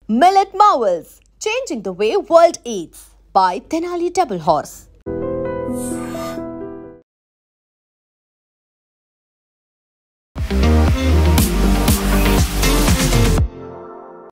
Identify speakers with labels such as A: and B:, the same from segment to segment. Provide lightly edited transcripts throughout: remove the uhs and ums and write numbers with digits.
A: Millet Marvels, changing the way world eats by Tenali Double Horse.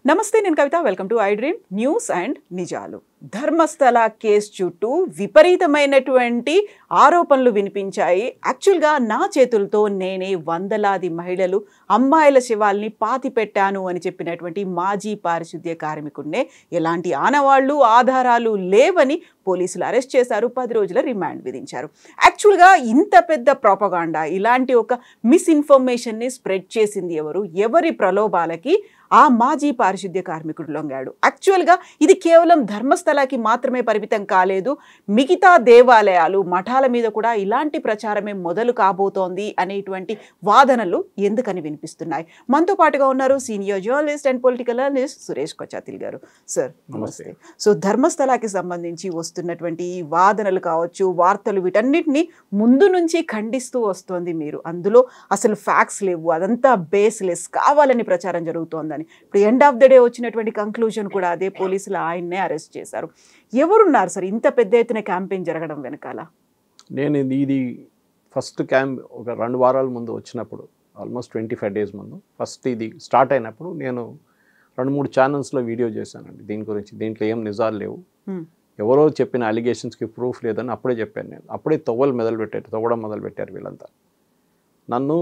B: నమస్తే, నేను Kavitha. Welcome to I dream news and నిజాలు. Dharmasthala case చుట్టూ విపరీతమైనటువంటి ఆరోపణలు వినిపించాయి. యాక్చువల్గా నా చేతులతో నేనే వందలాది మహిళలు అమ్మాయిల శవాల్ని పాతి పెట్టాను అని చెప్పినటువంటి మాజీ పారిశుద్ధ్య కార్మికుడినే ఎలాంటి ఆనవాళ్లు ఆధారాలు లేవని పోలీసులు అరెస్ట్ చేశారు. 10 రోజుల రిమాండ్ విధించారు. యాక్చువల్గా ఇంత పెద్ద ప్రోపగాండా, ఇలాంటి ఒక మిస్ఇన్ఫర్మేషన్ని స్ప్రెడ్ చేసింది ఎవరు? ఎవరి ప్రలోభాలకి ఆ మాజీ పారిశుద్ధ్య కార్మికుడు లొంగాడు? యాక్చువల్గా ఇది కేవలం ధర్మస్థలకి మాత్రమే పరిమితం కాలేదు. మిగతా దేవాలయాలు, మఠాల మీద కూడా ఇలాంటి ప్రచారమే మొదలు కాబోతోంది అనేటువంటి వాదనలు ఎందుకని వినిపిస్తున్నాయి? మనతో పాటుగా ఉన్నారు senior journalist and political analyst Suresh Kochattil garu. Sir నమస్తే. సో ధర్మస్థలకి సంబంధించి వస్తున్నటువంటి ఈ వాదనలు కావచ్చు, వార్తలు, వీటన్నిటిని ముందు నుంచి ఖండిస్తూ వస్తోంది మీరు. అందులో అసలు ఫ్యాక్ట్స్ లేవు, అదంతా బేస్లెస్, కావాలని ప్రచారం జరుగుతోందని. ఇప్పుడు ఎండ్ ఆఫ్ ద డే వచ్చినటువంటి కంక్లూజన్ కూడా అదే. పోలీసులు ఆయన్నే అరెస్ట్ చేశారు. ఎవరున్నారు సార్ ఇంత పెద్ద ఎత్తున క్యాంపెయిన్ జరగడం వెనకాల?
C: నేను ఇది ఫస్ట్ క్యాంప్ ఒక 2 వారాల ముందు వచ్చినప్పుడు, ఆల్మోస్ట్ 25 డేస్ ముందు ఫస్ట్ ఇది స్టార్ట్ అయినప్పుడు నేను 2-3 ఛానల్స్లో వీడియో చేశానండి దీని గురించి. దీంట్లో ఏం నిజాలు లేవు, ఎవరో చెప్పిన అలిగేషన్స్కి ప్రూఫ్ లేదని అప్పుడే చెప్పాను నేను. అప్పుడే తవ్వడం మొదలుపెట్టారు వీళ్ళంతా. నన్ను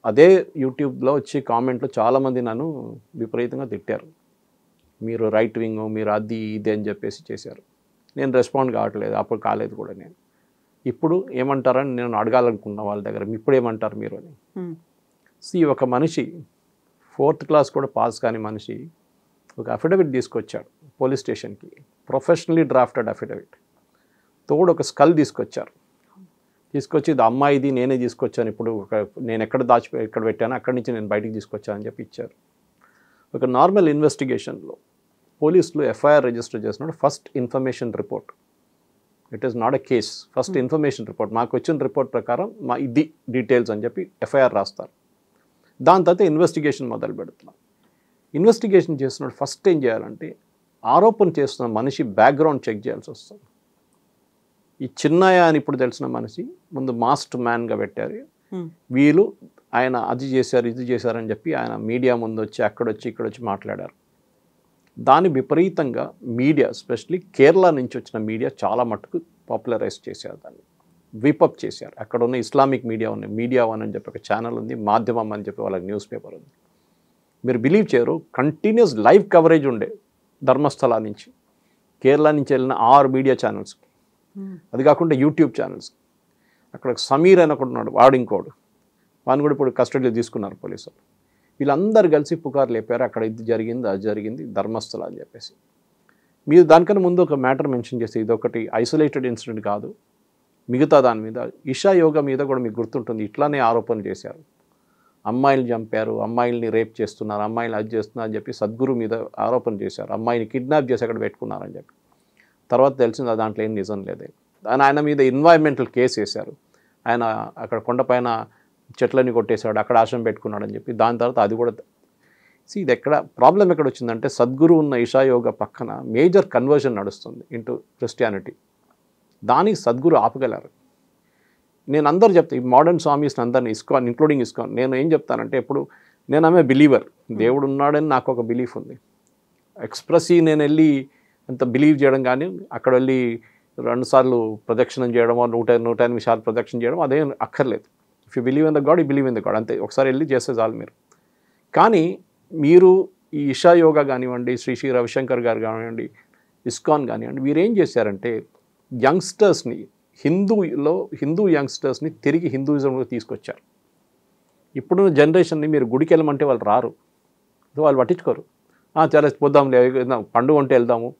C: అదే యూట్యూబ్లో వచ్చి కామెంట్లో చాలామంది నన్ను విపరీతంగా తిట్టారు. మీరు రైట్ వింగ్, మీరు అది ఇది అని చెప్పేసి చేశారు. నేను రెస్పాండ్ కావట్లేదు, అప్పుడు కాలేదు కూడా. నేను ఇప్పుడు ఏమంటారని నేను అడగాలనుకున్నా వాళ్ళ దగ్గర, ఇప్పుడు ఏమంటారు మీరు అని. ఒక మనిషి 4th క్లాస్ కూడా పాస్ కాని మనిషి ఒక అఫిడవిట్ తీసుకొచ్చాడు పోలీస్ స్టేషన్కి, ప్రొఫెషనలీ డ్రాఫ్టెడ్ అఫిడవిట్. తోడు ఒక స్కల్ తీసుకొచ్చి ఇది అమ్మాయిది, నేనే తీసుకొచ్చాను, ఇప్పుడు నేను ఎక్కడ పెట్టాను అక్కడి నుంచి నేను బయటికి తీసుకొచ్చాను అని చెప్పి ఇచ్చారు. ఒక నార్మల్ ఇన్వెస్టిగేషన్లో పోలీసులు ఎఫ్ఐఆర్ రిజిస్టర్ చేసినప్పుడు first information report, it is not a case, first information report, మాకు వచ్చిన రిపోర్ట్ ప్రకారం మా ఇది డీటెయిల్స్ అని చెప్పి ఎఫ్ఐఆర్ రాస్తారు. దాని తర్వాత ఇన్వెస్టిగేషన్ మొదలు పెడుతున్నాం. ఇన్వెస్టిగేషన్ చేసినప్పుడు ఫస్ట్ ఏం చేయాలంటే ఆరోపణ చేస్తున్న మనిషి బ్యాక్గ్రౌండ్ చెక్ చేయాల్సి వస్తుంది. ఈ చిన్నయ్య అని ఇప్పుడు తెలిసిన మనిషి ముందు మాస్టర్ మ్యాన్గా పెట్టారు. వీళ్ళు ఆయన అది చేశారు ఇది చేశారని చెప్పి ఆయన మీడియా ముందు వచ్చి ఇక్కడొచ్చి మాట్లాడారు. దాన్ని విపరీతంగా మీడియా, ఎస్పెషలీ కేరళ నుంచి వచ్చిన మీడియా చాలా మట్టుకు పాపులరైజ్ చేశారు, దాన్ని విపప్ చేశారు. అక్కడ ఉన్న ఇస్లామిక్ మీడియా ఉన్నాయి, మీడియా వన్ అని చెప్పి ఒక ఛానల్ ఉంది, మాధ్యమం అని చెప్పి వాళ్ళకి న్యూస్ పేపర్ ఉంది. మీరు బిలీవ్ చేయరు, కంటిన్యూస్ లైవ్ కవరేజ్ ఉండే ధర్మస్థల నుంచి, కేరళ నుంచి వెళ్ళిన 6 మీడియా ఛానల్స్, అది కాకుండా యూట్యూబ్ ఛానల్స్. అక్కడ సమీర్ అని ఒకటి ఉన్నాడు, వాడు ఇంకోడు, వాడిని కూడా ఇప్పుడు కస్టడీలో తీసుకున్నారు పోలీసులు. వీళ్ళందరూ కలిసి పుకారు లేపారు, అక్కడ ఇది జరిగింది అది జరిగింది ధర్మస్థల అని చెప్పేసి. మీరు దానికన్నా ముందు ఒక మ్యాటర్ మెన్షన్ చేసి, ఇది ఒకటి ఐసోలేటెడ్ ఇన్సిడెంట్ కాదు, మిగతా దాని మీద ఇషా యోగా మీద కూడా మీకు గుర్తుంటుంది, ఇట్లానే ఆరోపణలు చేశారు. అమ్మాయిలు చంపారు, అమ్మాయిల్ని రేప్ చేస్తున్నారు, అమ్మాయిలు అది చేస్తున్నారు అని చెప్పి సద్గురు మీద ఆరోపణ చేశారు. అమ్మాయిని కిడ్నాప్ చేసి అక్కడ పెట్టుకున్నారని చెప్పి. తర్వాత తెలిసింది దాంట్లో ఏం నిజం లేదే. ఆయన మీద ఎన్వైర్మెంటల్ కేసు వేశారు. ఆయన అక్కడ కొండపైన చెట్లని కొట్టేశాడు, అక్కడ ఆశ్రమం పెట్టుకున్నాడు అని చెప్పి. దాని తర్వాత అది కూడా ఇది ఎక్కడ ప్రాబ్లం ఎక్కడ వచ్చిందంటే, సద్గురు ఉన్న ఇషా యోగా పక్కన మేజర్ కన్వర్షన్ నడుస్తుంది ఇంటూ క్రిస్టియానిటీ. దానికి సద్గురు ఆపగలరు. నేను అందరూ చెప్తాను, ఈ మోడర్న్ స్వామీస్ని అందరినీ, ఇస్కాన్ ఇంక్లూడింగ్ ఇస్కాన్, నేను ఏం చెప్తానంటే, ఎప్పుడు నేను ఆమె బిలీవర్, దేవుడు ఉన్నాడని నాకు ఒక బిలీఫ్ ఉంది. ఎక్స్ప్రెస్ నేను వెళ్ళి అంత బిలీవ్ చేయడం కానీ, అక్కడ వెళ్ళి 2 సార్లు ప్రదక్షిణం చేయడమో 108 సార్లు ప్రదక్షిణ చేయడం అదేం అక్కర్లేదు. If you believe in the God, you believe in the God, అంతే. ఒకసారి వెళ్ళి చేస్తే చాలు మీరు. కానీ మీరు ఈ ఇషా యోగా కానివ్వండి, శ్రీ రవిశంకర్ గారు కానివ్వండి, ఇస్కాన్ కానివ్వండి, వీరు ఏం చేశారంటే యంగ్స్టర్స్ని, హిందూ యంగ్స్టర్స్ని తిరిగి హిందూయిజంలో తీసుకొచ్చారు. ఇప్పుడు జనరేషన్ని మీరు గుడికి వెళ్ళమంటే వాళ్ళు రారు, వాళ్ళు పట్టించుకోరు. చాలా పోద్దాం, పండుగ ఉంటే వెళ్దాము,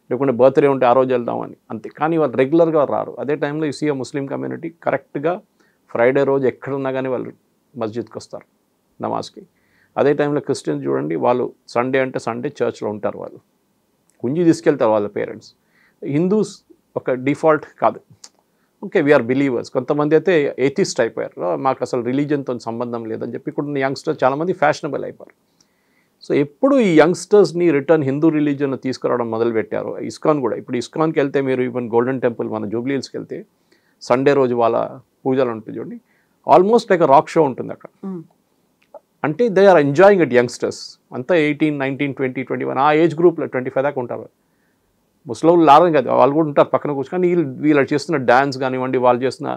C: లేకుంటే బర్త్డే ఉంటే ఆ రోజు వెళ్దాము అని, అంతే. కానీ వాళ్ళు రెగ్యులర్గా రారు. అదే టైంలో ఈ సీఎం ముస్లిం కమ్యూనిటీ కరెక్ట్గా ఫ్రైడే రోజు ఎక్కడున్నా కానీ వాళ్ళు మస్జిద్కి వస్తారు నమాజ్కి. అదే టైంలో క్రిస్టియన్స్ చూడండి, వాళ్ళు సండే అంటే సండే చర్చ్లో ఉంటారు, వాళ్ళు కుంజి తీసుకెళ్తారు వాళ్ళ పేరెంట్స్. హిందూస్ ఒక డిఫాల్ట్ కాదు, ఓకే వీఆర్ బిలీవర్స్. కొంతమంది అయితే ఏథిస్ట్ అయిపోయారు, మాకు అసలు రిలీజన్తో సంబంధం లేదని చెప్పి. ఇప్పుడు యంగ్స్టర్స్ చాలామంది ఫ్యాషనబుల్ అయిపోయారు. సో ఎప్పుడు ఈ యంగ్స్టర్స్ని రిటర్న్ హిందూ రిలీజియన్ తీసుకురావడం మొదలుపెట్టారు. ఇస్కాన్ కూడా, ఇప్పుడు ఇస్కాన్కి వెళ్తే మీరు ఈవెన్ గోల్డెన్ టెంపుల్ మన జూబ్లీ హిల్స్కి వెళ్తే సండే రోజు వాళ్ళ పూజలు ఉంటుంది చూడండి, ఆల్మోస్ట్ లైక్ రాక్ షో ఉంటుంది అక్కడ. అంటే they are enjoying it. Youngsters అంతా 18, 19, 20, 21 ఆ ఏజ్ గ్రూప్లో 25 దాకా ఉంటారు. ముస్లింలు లారం కాదు, వాళ్ళు కూడా ఉంటారు పక్కన కూర్చొని. కానీ వీళ్ళు చేస్తున్న డ్యాన్స్ కానివ్వండి, వాళ్ళు చేస్తున్న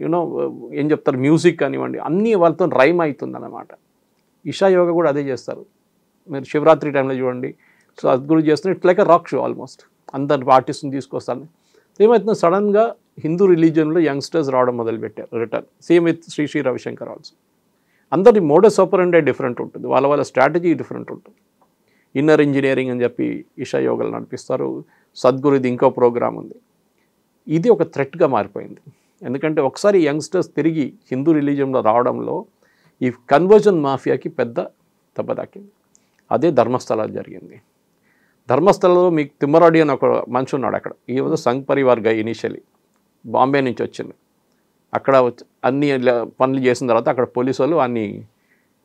C: యూనో ఏం చెప్తారు మ్యూజిక్ కానివ్వండి, అన్నీ వాళ్ళతో రైమ్ అవుతుంది అన్నమాట. ఇషా యోగా కూడా అదే చేస్తారు. మీరు శివరాత్రి టైంలో చూడండి, సో అది చేస్తున్నారు. It's like a rock show almost. అందరు ఆర్టిస్ట్ని తీసుకొస్తారు. ఏమవుతుందో సడన్గా హిందూ రిలీజియన్లో యంగ్స్టర్స్ రావడం మొదలుపెట్టారు return. Same with Shri Ravishankar also. అందరి మోడస్ ఆపరెండి డిఫరెంట్ ఉంటుంది, వాళ్ళ స్ట్రాటజీ డిఫరెంట్ ఉంటుంది. ఇన్నర్ ఇంజనీరింగ్ అని చెప్పి ఇషా యోగాలు నడిపిస్తారు. సద్గురుది ఇంకో ప్రోగ్రామ్ ఉంది. ఇది ఒక థ్రెట్గా మారిపోయింది. ఎందుకంటే ఒకసారి యంగ్స్టర్స్ తిరిగి హిందూ రిలీజియన్లో రావడంలో ఈ కన్వర్జన్ మాఫియాకి పెద్ద దెబ్బ తాకింది. అదే ధర్మస్థలాలు జరిగింది. ధర్మస్థలంలో మీకు తిమ్మరాడి అని ఒక మనిషి ఉన్నాడు అక్కడ. ఈ was Sangh Parivar guy initially, Bombay నుంచి వచ్చింది. అక్కడ అన్ని పనులు చేసిన తర్వాత అక్కడ పోలీసు వాళ్ళు అన్ని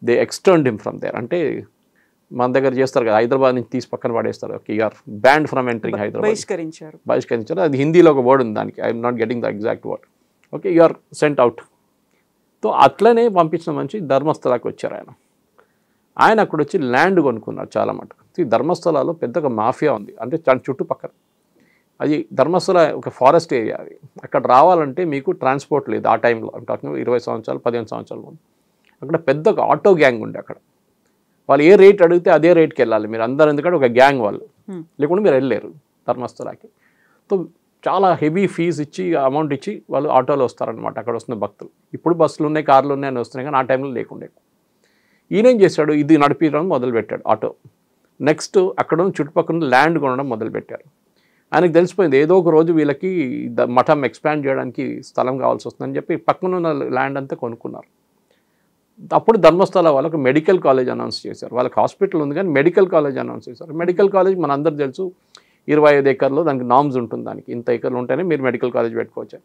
C: దే ఎక్స్టర్న్డ్ హిమ్ ఫ్రమ్ దేర్. అంటే మన దగ్గర చేస్తారు కదా, హైదరాబాద్ నుంచి తీసి పక్కన పడేస్తారు. Okay, you're banned from entering Hyderabad. బహిష్కరించారు. అది హిందీలో ఒక వర్డ్ ఉంది దానికి, I'm not getting the exact word. Okay, you're sent out. So అట్లనే పంపించిన మంచి ధర్మస్థలాకి వచ్చారు ఆయన అక్కడ వచ్చి ల్యాండ్ కొనుక్కున్నారు చాలా మటుకు. ఈ ధర్మస్థలాలో పెద్దగా మాఫియా ఉంది, అంటే చుట్టుపక్కల. అది ధర్మస్థల ఒక ఫారెస్ట్ ఏరియా. అది అక్కడ రావాలంటే మీకు ట్రాన్స్పోర్ట్ లేదు ఆ టైంలో. అంటే 20 సంవత్సరాలు 15 సంవత్సరాల ముందు అక్కడ పెద్ద ఆటో గ్యాంగ్ ఉండే అక్కడ. వాళ్ళు ఏ రేట్ అడిగితే అదే రేట్కి వెళ్ళాలి మీరు అందరూ, ఎందుకంటే ఒక గ్యాంగ్ వాళ్ళు, లేకుంటే మీరు వెళ్ళలేరు ధర్మస్థలాకి. సో చాలా హెవీ ఫీజు ఇచ్చి అమౌంట్ ఇచ్చి వాళ్ళు ఆటోలో వస్తారనమాట అక్కడ వస్తున్న భక్తులు. ఇప్పుడు బస్సులు ఉన్నాయి, కార్లు ఉన్నాయి అని వస్తున్నాయి, కానీ ఆ టైంలో లేకుండే. ఈయనేం చేశాడు, ఇది నడిపించడం మొదలుపెట్టాడు ఆటో. నెక్స్ట్ అక్కడ చుట్టుపక్కల ల్యాండ్ కొనడం మొదలుపెట్టారు. ఆయనకు తెలిసిపోయింది ఏదో ఒక రోజు వీళ్ళకి మఠం ఎక్స్పాండ్ చేయడానికి స్థలం కావాల్సి వస్తుందని చెప్పి పక్కన ఉన్న ల్యాండ్ అంతా కొనుక్కున్నారు. అప్పుడు ధర్మస్థల వాళ్ళకు మెడికల్ కాలేజ్ అనౌన్స్ చేశారు. వాళ్ళకి హాస్పిటల్ ఉంది కానీ మెడికల్ కాలేజ్ అనౌన్స్ చేశారు. మెడికల్ కాలేజ్ మన అందరూ తెలుసు 25 ఎకర్లో దానికి నామ్స్ ఉంటుంది, దానికి ఇంత ఎకర్లు ఉంటేనే మీరు మెడికల్ కాలేజ్ పెట్టుకోవచ్చు.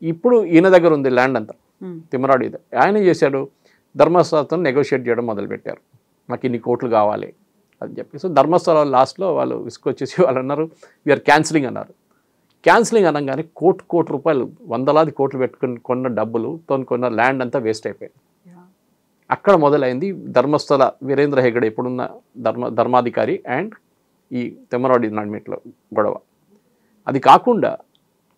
C: ఇప్పుడు ఈయన దగ్గర ఉంది ల్యాండ్ అంతా, తిమ్మరాడు. ఇది ఆయన చేశాడు, ధర్మస్థలతో నెగోషియేట్ చేయడం మొదలుపెట్టారు. నాకు ఇన్ని కోట్లు కావాలి అని చెప్పి. సో ధర్మస్థల లాస్ట్లో వాళ్ళు విసుకొచ్చేసి వాళ్ళు అన్నారు వీఆర్ క్యాన్సిలింగ్ అన్నారు. క్యాన్సిలింగ్ అనగానే కోటి రూపాయలు, వందలాది కోట్లు పెట్టుకుని కొన్న డబ్బులుతో కొన్న ల్యాండ్ అంతా వేస్ట్ అయిపోయింది. అక్కడ మొదలైంది ధర్మస్థల వీరేంద్ర హెగడే ఇప్పుడున్న ధర్మాధికారి అండ్ ఈ తిమ్మరాడి నడిమిట్లో గొడవ. అది కాకుండా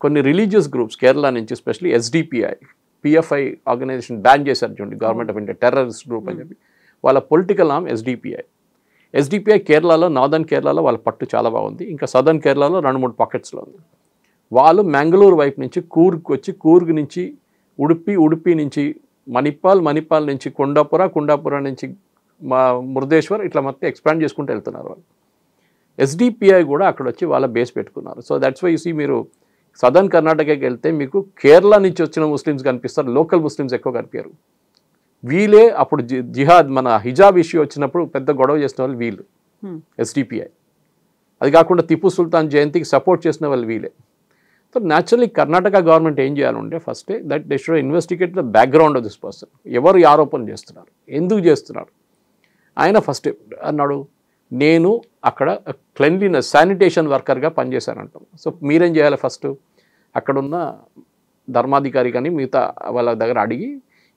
C: కొన్ని రిలీజియస్ గ్రూప్స్ కేరళ నుంచి, especially SDPI, PFI organisation ban చేశారు చూడండి government of India, terrorist group అని చెప్పి. వాళ్ళ పొలిటికల్ నామ్ ఎస్డిపిఐ కేరళలో, నార్దర్న్ కేరళలో వాళ్ళ పట్టు చాలా బాగుంది. ఇంకా సదర్న్ కేరళలో 2-3 పాకెట్స్లో ఉంది. వాళ్ళు మ్యాంగళూరు వైపు నుంచి కూర్గ్కి వచ్చి, కూర్గ్ నుంచి ఉడుపి నుంచి మణిపాల్ నుంచి కుండాపుర నుంచి మురుదేశ్వర్, ఇట్లా మొత్తం ఎక్స్పాండ్ చేసుకుంటూ వెళ్తున్నారు వాళ్ళు. ఎస్డిపిఐ కూడా అక్కడ వచ్చి వాళ్ళ బేస్ పెట్టుకున్నారు. So that's why you see మీరు సదర్న్ కర్ణాటకకి వెళ్తే మీకు కేరళ నుంచి వచ్చిన ముస్లిమ్స్ కనిపిస్తారు, లోకల్ ముస్లిమ్స్ ఎక్కువ కనిపించారు. వీళ్ళే అప్పుడు జిహాద్ మన హిజాబ్ ఇష్యూ వచ్చినప్పుడు పెద్ద గొడవ చేసిన వాళ్ళు వీళ్ళు, ఎస్డిపిఐ. అది కాకుండా టిప్పు సుల్తాన్ జయంతికి సపోర్ట్ చేసిన వాళ్ళు వీళ్ళే. సో న్యాచురల్లీ కర్ణాటక గవర్నమెంట్ ఏం చేయాలంటే first that they should investigate the background of this person. ఎవరు ఈ ఆరోపణలు చేస్తున్నారు, ఎందుకు చేస్తున్నారు. ఆయన ఫస్ట్ అన్నాడు నేను అక్కడ క్లెన్లీనెస్ శానిటేషన్ వర్కర్గా పనిచేశానంటాం. సో మీరేం చేయాలి, ఫస్ట్ అక్కడున్న ధర్మాధికారి కానీ మిగతా వాళ్ళ దగ్గర అడిగి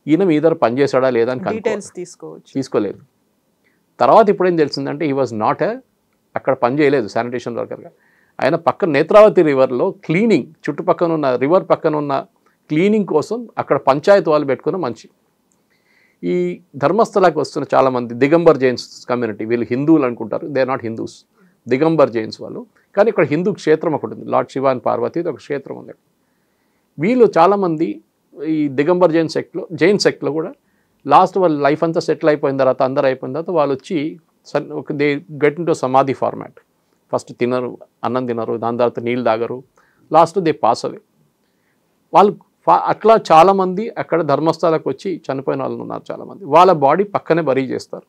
C: ఈయన మీ దగ్గర పనిచేశాడా లేదా అని
B: డీటెయిల్స్
C: తీసుకోలేదు. తర్వాత ఇప్పుడేం తెలిసిందంటే హీ వాజ్ నాట్ అక్కడ పని చేయలేదు శానిటేషన్ వర్కర్గా. ఆయన పక్కన నేత్రావతి రివర్లో క్లీనింగ్, చుట్టుపక్కన ఉన్న రివర్ పక్కన ఉన్న క్లీనింగ్ కోసం అక్కడ పంచాయతీ వాళ్ళు పెట్టుకున్న మనిషి. ఈ ధర్మస్థలాకి వస్తున్న చాలామంది దిగంబర్ జైన్స్ కమ్యూనిటీ, వీళ్ళు హిందువులు అనుకుంటారు, they are not Hindus, Digambar Jains వాళ్ళు. కానీ ఇక్కడ హిందూ క్షేత్రం ఒకటి ఉంది, లార్డ్ శివ అండ్ పార్వతి ఒక క్షేత్రం ఉంది. వీళ్ళు చాలామంది ఈ దిగంబర్ జైన్ సెక్ట్లో కూడా లాస్ట్ వాళ్ళ లైఫ్ అంతా సెటిల్ అయిపోయిన తర్వాత, అందరూ అయిపోయిన తర్వాత వాళ్ళు వచ్చి దే గెట్ ఇన్ టు సమాధి ఫార్మాట్. ఫస్ట్ తినరు, అన్నం తినరు, దాని తర్వాత నీళ్ళు తాగరు, లాస్ట్ దే పాస్ అవే. వాళ్ళు అట్లా చాలామంది అక్కడ ధర్మస్థలకు వచ్చి చనిపోయిన వాళ్ళు ఉన్నారు చాలామంది. వాళ్ళ బాడీ పక్కనే బరీ చేస్తారు.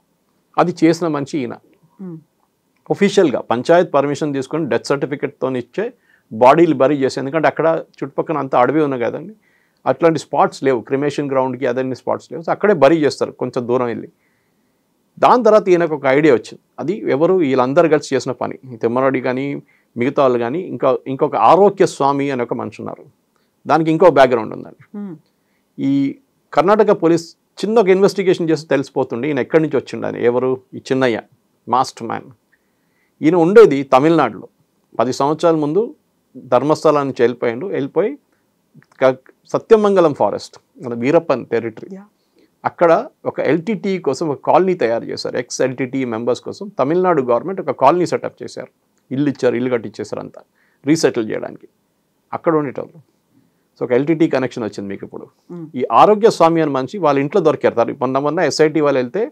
C: అది చేసిన మనిషి ఈయన. ఒఫీషియల్గా పంచాయత్ పర్మిషన్ తీసుకొని డెత్ సర్టిఫికేట్తో ఇచ్చే బాడీలు బరీ చేస్తారు. ఎందుకంటే అక్కడ చుట్టుపక్కల అంతా అడవి ఉన్నాయి కదండి, అట్లాంటి స్పాట్స్ లేవు, క్రిమేషన్ గ్రౌండ్కి అదన్నీ స్పాట్స్ లేవు. సో అక్కడే బరీ చేస్తారు కొంచెం దూరం వెళ్ళి. దాని తర్వాత ఈయనకు ఒక ఐడియా వచ్చింది. అది ఎవరు వీళ్ళందరూ కలిసి చేసిన పని, తిమ్మరాడి కానీ మిగతా వాళ్ళు కానీ, ఇంకొక ఆరోగ్య స్వామి అని ఒక మనిషి ఉన్నారు. దానికి ఇంకో బ్యాక్గ్రౌండ్ ఉందండి. ఈ కర్ణాటక పోలీస్ చిన్న ఒక ఇన్వెస్టిగేషన్ చేసి తెలిసిపోతుండే ఈయన ఎక్కడి నుంచి వచ్చిండని. ఎవరు? ఈ చిన్నయ్య, మాస్టర్ మ్యాన్. ఈయన ఉండేది తమిళనాడులో. 10 సంవత్సరాల ముందు ధర్మస్థలా నుంచి వెళ్ళిపోయి సత్యమంగళం ఫారెస్ట్, మన వీరప్పన్ టెరిటరీ, అక్కడ ఒక ఎల్టీటీ కోసం ఒక కాలనీ తయారు చేశారు. ఎల్టీటీ మెంబర్స్ కోసం తమిళనాడు గవర్నమెంట్ ఒక కాలనీ సెటప్ చేశారు. ఇల్లు కట్టించేశారు అంతా రీసెటిల్ చేయడానికి. అక్కడ ఉండేటోళ్ళు. సో ఒక ఎల్టీటీ కనెక్షన్ వచ్చింది మీకు ఇప్పుడు. ఈ ఆరోగ్య స్వామి అని మనిషి వాళ్ళ ఇంట్లో దొరికారు. మొన్న ఎస్ఐటీ వాళ్ళు వెళ్తే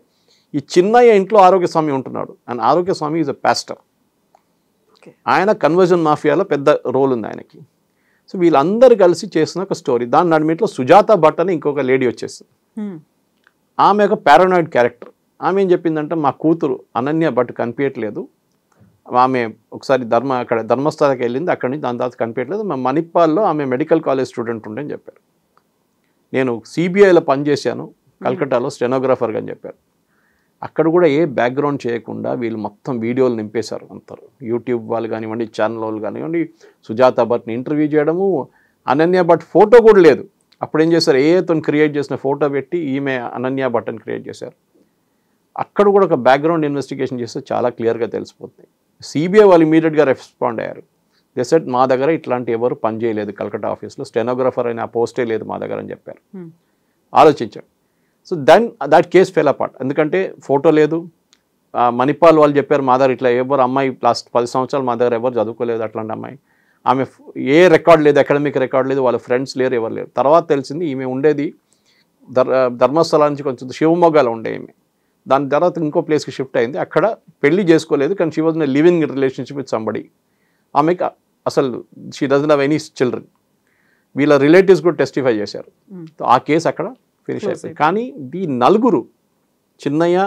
C: ఈ చిన్నయ్య ఇంట్లో ఆరోగ్య స్వామి ఉంటున్నాడు. అండ్ ఆరోగ్య స్వామి ఈజ్ అ పాస్టర్. ఆయన కన్వర్జన్ మాఫియాలో పెద్ద రోల్ ఉంది ఆయనకి. సో వీళ్ళందరూ కలిసి చేసిన ఒక స్టోరీ. దాని నడిమిట్లో సుజాత భట్ అని ఇంకొక లేడీ వచ్చేసింది. ఆమె ఒక పారానాయిడ్ క్యారెక్టర్. ఆమె ఏం చెప్పిందంటే, మా కూతురు అనన్య భట్ కనిపించట్లేదు, ఆమె ఒకసారి అక్కడ ధర్మస్థలకి వెళ్ళింది, అక్కడి నుంచి దాని తర్వాత కనిపించట్లేదు, మా మణిపాల్లో ఆమె మెడికల్ కాలేజ్ స్టూడెంట్ ఉండే అని చెప్పారు. నేను సిబిఐలో పనిచేశాను కల్కటాలో స్టెనోగ్రాఫర్గా అని చెప్పారు. అక్కడ కూడా ఏ బ్యాక్గ్రౌండ్ చేయకుండా వీళ్ళు మొత్తం వీడియోలు నింపేశారు అంటారు. యూట్యూబ్ వాళ్ళు కానివ్వండి, ఛానల్ వాళ్ళు కానివ్వండి, సుజాత భట్ని ఇంటర్వ్యూ చేయడము, అనన్య భట్ ఫోటో కూడా లేదు. అప్పుడు ఏం చేశారు, ఏతోని క్రియేట్ చేసిన ఫోటో పెట్టి ఈమె అనన్య భట్ అని క్రియేట్ చేశారు. అక్కడ కూడా ఒక బ్యాక్గ్రౌండ్ ఇన్వెస్టిగేషన్ చేస్తే చాలా క్లియర్గా తెలిసిపోతుంది. సిబిఐ వాళ్ళు ఇమీడియట్గా రెస్పాండ్ అయ్యారు. దే సెడ్ మా దగ్గర ఇట్లాంటి ఎవరు పని చేయలేదు కల్కటా ఆఫీస్లో, స్టెనోగ్రాఫర్ అయిన ఆ పోస్టే లేదు మా దగ్గర అని చెప్పారు. ఆలోచించాడు. So that case fell apart. ఎందుకంటే ఫోటో లేదు. మణిపాల్ వాళ్ళు చెప్పారు మా దగ్గర ఇట్లా ఎవరు అమ్మాయి లాస్ట్ 10 సంవత్సరాలు మా దగ్గర ఎవరు చదువుకోలేదు అట్లాంటి అమ్మాయి, ఆమె ఏ రికార్డ్ లేదు, అకాడమిక్ రికార్డ్ లేదు, వాళ్ళ ఫ్రెండ్స్ లేరు, ఎవరు లేరు. తర్వాత తెలిసింది ఈమె ఉండేది ధర్మస్థలా నుంచి కొంచెం షివమొగ్గలో ఉండే ఈమె. దాని తర్వాత ఇంకో ప్లేస్కి షిఫ్ట్ అయింది. అక్కడ పెళ్లి చేసుకోలేదు, కానీ she was in living relationship with somebody. ఆమెకి అసలు she doesn't have any children. వీళ్ళ రిలేటివ్స్ కూడా టెస్టిఫై చేశారు. ఆ కేసు అక్కడ ఫినిష్ అయిపోయింది. కానీ ఈ నలుగురు, చిన్నయ్య,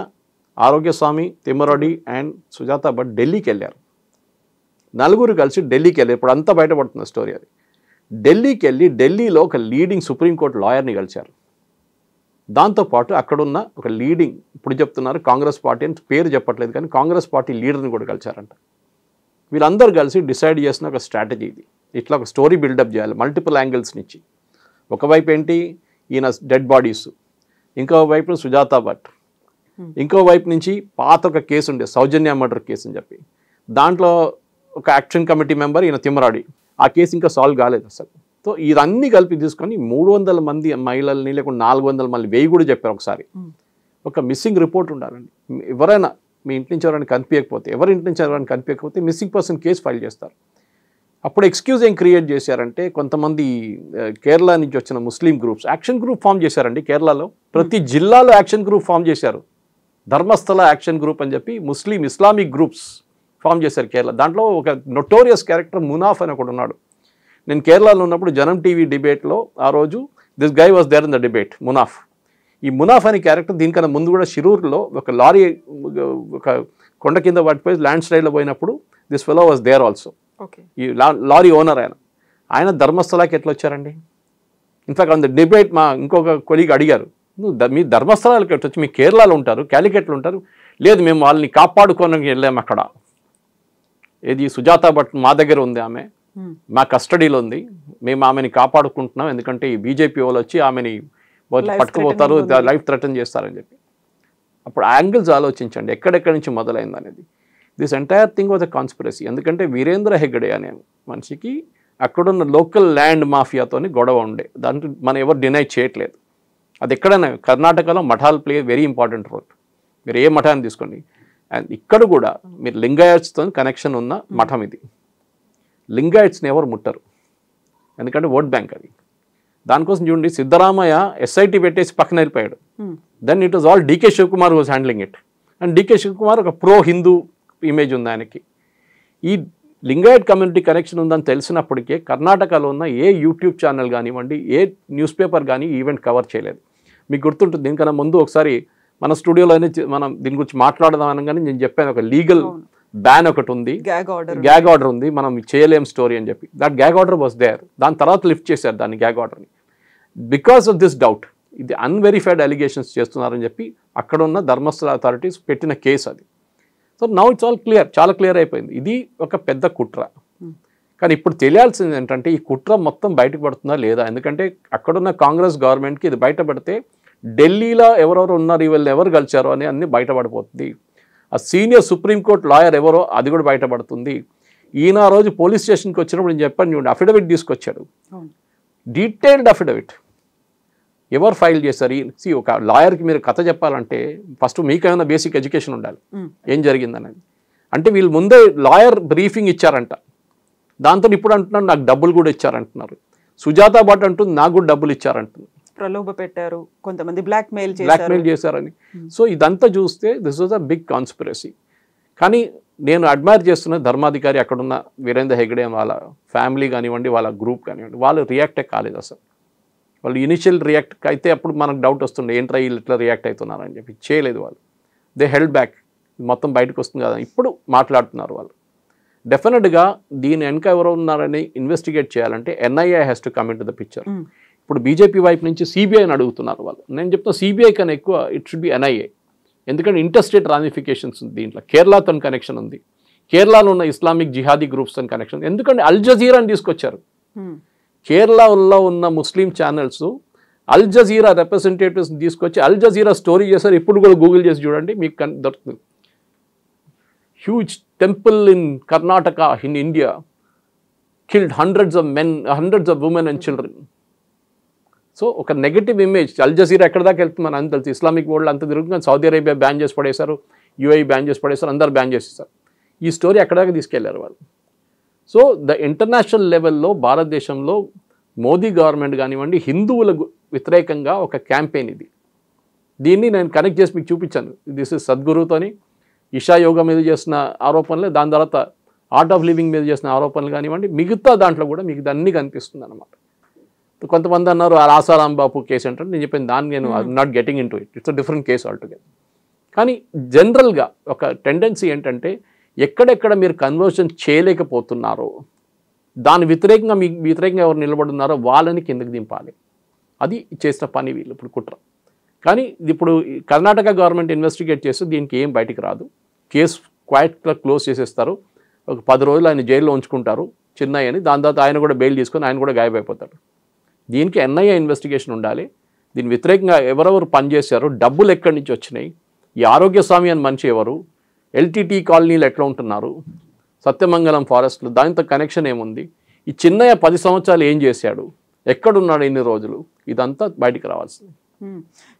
C: ఆరోగ్యస్వామి, తిమ్మరాడి అండ్ సుజాత భట్ ఢిల్లీకి వెళ్ళారు. నలుగురు కలిసి ఢిల్లీకి వెళ్ళారు. ఇప్పుడు అంతా బయటపడుతున్న స్టోరీ అది. ఢిల్లీకి వెళ్ళి ఢిల్లీలో ఒక లీడింగ్ సుప్రీంకోర్టు లాయర్ని కలిశారు. దాంతోపాటు అక్కడున్న ఒక లీడింగ్, ఇప్పుడు చెప్తున్నారు కాంగ్రెస్ పార్టీ అని పేరు చెప్పట్లేదు, కానీ కాంగ్రెస్ పార్టీ లీడర్ని కూడా కలిశారంట. వీళ్ళందరూ కలిసి డిసైడ్ చేసిన ఒక స్ట్రాటజీ ఇది. ఇట్లా ఒక స్టోరీ బిల్డప్ చేయాలి మల్టిపుల్ యాంగిల్స్ నుంచి. ఒకవైపు ఏంటి ఈయన డెడ్ బాడీస్, ఇంకోవైపు సుజాత భట్, ఇంకోవైపు నుంచి పాత ఒక కేసు ఉండే సౌజన్య మర్డర్ కేసు అని చెప్పి, దాంట్లో ఒక యాక్షన్ కమిటీ మెంబర్ ఈయన తిమ్మరాడి. ఆ కేసు ఇంకా సాల్వ్ కాలేదు అసలు. సో ఇదన్నీ కలిపి తీసుకొని 300 మంది మహిళల్ని, లేకుండా 400 మళ్ళీ 1000 కూడా చెప్పారు ఒకసారి. ఒక మిస్సింగ్ రిపోర్ట్ ఉండాలండి. ఎవరైనా మీ ఇంటి నుంచి ఎవరైనా కనిపించకపోతే, ఎవరి ఇంటి నుంచి ఎవరైనా కనిపించకపోతే మిస్సింగ్ పర్సన్ కేసు ఫైల్ చేస్తారు. అప్పుడు ఎక్స్క్యూజ్ ఏం క్రియేట్ చేశారంటే, కొంతమంది కేరళ నుంచి వచ్చిన ముస్లిం గ్రూప్స్ యాక్షన్ గ్రూప్ ఫామ్ చేశారండి. కేరళలో ప్రతి జిల్లాలో యాక్షన్ గ్రూప్ ఫామ్ చేశారు. ధర్మస్థల యాక్షన్ గ్రూప్ అని చెప్పి ఇస్లామిక్ గ్రూప్స్ ఫామ్ చేశారు కేరళ. దాంట్లో ఒక నోటోరియస్ క్యారెక్టర్ మునాఫ్ అని ఒకడు ఉన్నాడు. నేను కేరళలో ఉన్నప్పుడు జనం టీవీ డిబేట్లో ఆ రోజు this guy was there in the debate, Munaf. ఈ మునాఫ్ అనే క్యారెక్టర్ దీనికన్నా ముందు కూడా షిరూర్లో ఒక లారీ ఒక కొండ కింద పడిపోయి ల్యాండ్ స్లైడ్లో పోయినప్పుడు this fellow was there also. ఈ లారీ ఓనర్ ఆయన ధర్మస్థలాకి ఎట్లా వచ్చారండి? ఇన్ఫాక్ట్ ఆన్ ద డిబేట్ మా ఇంకొక కొలీగ్ అడిగారు, మీ ధర్మస్థలాలకి ఎట్లా వచ్చి, మీ కేరళలో ఉంటారు, క్యాలికట్లో ఉంటారు. లేదు, మేము వాళ్ళని కాపాడుకోవడానికి వెళ్ళాము అక్కడ. ఏది సుజాత భట్ మా దగ్గర ఉంది, ఆమె మా కస్టడీలో ఉంది, మేము ఆమెని కాపాడుకుంటున్నాం, ఎందుకంటే ఈ బీజేపీ వాళ్ళు వచ్చి ఆమెని పట్టుకుపోతారు, లైఫ్ థ్రెటన్ చేస్తారని చెప్పి. అప్పుడు యాంగిల్స్ ఆలోచించండి ఎక్కడెక్కడి నుంచి మొదలైంది అనేది. This entire thing was a conspiracy. ఎందుకంటే వీరేంద్ర హెగ్డే అనే మనిషికి అక్కడున్న లోకల్ ల్యాండ్ మాఫియాతోని గొడవ ఉండే, దాంట్లో మనం ఎవరు డినై చేయట్లేదు. అది ఎక్కడైనా కర్ణాటకలో మఠాలు ప్లే వెరీ ఇంపార్టెంట్ రోల్. మీరు ఏ మఠాన్ని తీసుకోండి, అండ్ ఇక్కడ కూడా మీరు లింగాయట్స్తో కనెక్షన్ ఉన్న మఠం ఇది. లింగాయట్స్ని ఎవరు ముట్టరు, ఎందుకంటే ఓట్ బ్యాంక్ అది. దానికోసం చూడండి, సిద్ధరామయ్య ఎస్ఐటి పెట్టేసి పక్కన వెళ్ళిపోయాడు. Then it was all DK Shivakumar was handling it. And DK Shivakumar ఒక ప్రో హిందూ ఇమేజ్ ఉంది ఆయనకి. ఈ లింగాయట్ కమ్యూనిటీ కనెక్షన్ ఉందని తెలిసినప్పటికే కర్ణాటకలో ఉన్న ఏ యూట్యూబ్ ఛానల్ కానివ్వండి, ఏ న్యూస్ పేపర్ కానీ ఈవెంట్ కవర్ చేయలేదు. మీకు గుర్తుంటుంది, దీనికన్నా ముందు ఒకసారి మన స్టూడియోలోనే మనం దీని గురించి మాట్లాడదాం అనగానే నేను చెప్పాను, ఒక లీగల్ బ్యాన్ ఒకటి ఉంది, గ్యాగ్ ఆర్డర్ ఉంది, మనం చేయలేం స్టోరీ అని చెప్పి. That gag order was there. దాని తర్వాత లిఫ్ట్ చేశారు దాన్ని, గ్యాగ్ ఆర్డర్ని. బికాస్ ఆఫ్ దిస్ డౌట్ ఇది అన్వెరిఫైడ్ అలిగేషన్స్ చేస్తున్నారని చెప్పి అక్కడ ఉన్న ధర్మస్థల అథారిటీస్ పెట్టిన కేసు అది. So now it's all clear, చాలా క్లియర్ అయిపోయింది. ఇది ఒక పెద్ద కుట్ర. కానీ ఇప్పుడు తెలియాల్సింది ఏంటంటే ఈ కుట్ర మొత్తం బయటకు పడుతుందా లేదా, ఎందుకంటే అక్కడున్న కాంగ్రెస్ గవర్నమెంట్కి ఇది బయటపడితే ఢిల్లీలో ఎవరెవరు ఉన్నారు, వీళ్ళు ఎవరు కలిచారో అని అన్నీ బయటపడిపోతుంది. ఆ సీనియర్ సుప్రీంకోర్టు లాయర్ ఎవరో అది కూడా బయటపడుతుంది. ఈయన ఆ రోజు పోలీస్ స్టేషన్కి వచ్చినప్పుడు నేను చెప్పాను చూడండి, అఫిడవిట్ తీసుకొచ్చాడు, డీటెయిల్డ్ అఫిడవిట్. ఎవరు ఫైల్ చేశారు? ఒక లాయర్కి మీరు కథ చెప్పాలంటే ఫస్ట్ మీకేమైనా బేసిక్ ఎడ్యుకేషన్ ఉండాలి, ఏం జరిగిందనేది. అంటే వీళ్ళు ముందే లాయర్ బ్రీఫింగ్ ఇచ్చారంట. దాంతో ఇప్పుడు అంటున్నారు నాకు డబ్బులు కూడా ఇచ్చారంటున్నారు. సుజాత భట్ అంటుంది నాకు కూడా డబ్బులు ఇచ్చారంటుంది,
B: ప్రలోభ పెట్టారు, కొంతమంది బ్లాక్మెయిల్
C: చేశారని. సో ఇదంతా చూస్తే this was a big conspiracy. కానీ నేను అడ్మైర్ చేస్తున్న ధర్మాధికారి అక్కడున్న వీరేంద్ర హెగ్డే వాళ్ళ ఫ్యామిలీ కానివ్వండి, వాళ్ళ గ్రూప్ కానివ్వండి, వాళ్ళు రియాక్టే కాలేదు అసలు. వాళ్ళు ఇనిషియల్ రియాక్ట్ అయితే అప్పుడు మనకు డౌట్ వస్తుండే ఏంట్రా వీళ్ళు ఇట్లా రియాక్ట్ అవుతున్నారని చెప్పి. చేయలేదు వాళ్ళు, దే హెల్డ్ బ్యాక్. మొత్తం బయటకు వస్తుంది కదా ఇప్పుడు మాట్లాడుతున్నారు వాళ్ళు. డెఫినెట్గా దీని వెనక ఎవరు ఉన్నారని ఇన్వెస్టిగేట్ చేయాలంటే NIA has to come in to the picture. ఇప్పుడు బీజేపీ వైపు నుంచి సిబిఐని అడుగుతున్నారు వాళ్ళు. నేను చెప్తున్నా సిబిఐ కన్నా ఎక్కువ ఇట్ షుడ్ బి ఎన్ఐఏ. ఎందుకంటే ఇంటర్స్టేట్ రామిఫికేషన్స్ ఉంది దీంట్లో. కేరళతో కనెక్షన్ ఉంది, కేరళలో ఉన్న ఇస్లామిక్ జిహాదీ గ్రూప్స్తో కనెక్షన్. ఎందుకంటే అల్ జజీరాని తీసుకొచ్చారు. కేరళలో ఉన్న ముస్లిం ఛానల్స్ అల్ జజీరా రిప్రజెంటేటివ్స్ని తీసుకొచ్చి అల్ జజీరా స్టోరీ చేశారు. ఇప్పుడు కూడా గూగుల్ చేసి చూడండి మీకు దొరుకుతుంది. Huge temple in Karnataka in India killed hundreds of men, hundreds of women and children. So ఒక నెగటివ్ ఇమేజ్ అల్ జజీరా ఎక్కడ దాకా వెళ్తుంది మన అంత తెలుసు. ఇస్లామిక్ వరల్డ్ అంత తిరుగుతుంది. సౌదీ అరేబియా బ్యాన్ చేసి పడేశారు, యూఏఈ బ్యాన్ చేసి పడేశారు, అందరు బ్యాన్ చేసేసారు. ఈ స్టోరీ ఎక్కడ దాకా తీసుకెళ్లారు వాళ్ళు. సో ద ఇంటర్నేషనల్ లెవెల్లో భారతదేశంలో మోదీ గవర్నమెంట్ కానివ్వండి హిందువుల వ్యతిరేకంగా ఒక క్యాంపెయిన్ ఇది. దీన్ని నేను కనెక్ట్ చేసి మీకు చూపించాను. దిస్ ఇస్ సద్గురుతోని ఇషా యోగా మీద చేసిన ఆరోపణలు, దాని తర్వాత ఆర్ట్ ఆఫ్ లివింగ్ మీద చేసిన ఆరోపణలు కానివ్వండి, మిగతా దాంట్లో కూడా మీకు అన్నీ కనిపిస్తుంది అనమాట. కొంతమంది అన్నారు ఆసారాం బాపు కేసు అంటే, నేను చెప్పాను దాన్ని నేను not getting in to it, it's a different case altogether. కానీ జనరల్గా ఒక టెండెన్సీ ఏంటంటే ఎక్కడెక్కడ మీరు కన్వర్షన్ చేయలేకపోతున్నారో దాని వ్యతిరేకంగా మీకు వ్యతిరేకంగా ఎవరు నిలబడున్నారో వాళ్ళని కిందకి దింపాలి. అది చేసిన పని వీళ్ళు ఇప్పుడు కుట్ర. కానీ ఇప్పుడు కర్ణాటక గవర్నమెంట్ ఇన్వెస్టిగేట్ చేస్తే దీనికి ఏం బయటికి రాదు. కేసు క్వైట్గా క్లోజ్ చేసేస్తారు. ఒక 10 రోజులు ఆయన జైల్లో ఉంచుకుంటారు చిన్నయ్యని. దాని తర్వాత ఆయన కూడా బెయిల్ తీసుకొని ఆయన కూడా గాయపడిపోతాడు. దీనికి ఎన్ఐఏ ఇన్వెస్టిగేషన్ ఉండాలి. దీని వ్యతిరేకంగా ఎవరెవరు పనిచేశారు, డబ్బులు ఎక్కడి నుంచి వచ్చినాయి, ఈ ఆరోగ్య స్వామి అని మనిషి ఎవరు, ఎల్టీటీ కాలనీలు ఎట్లా ఉంటున్నారు, సత్యమంగళం ఫారెస్ట్లు దానితో కనెక్షన్ ఏముంది, ఈ చిన్నయ్య 10 సంవత్సరాలు ఏం చేశాడు, ఎక్కడున్నాడు ఇన్ని రోజులు, ఇదంతా బయటికి రావాల్సింది.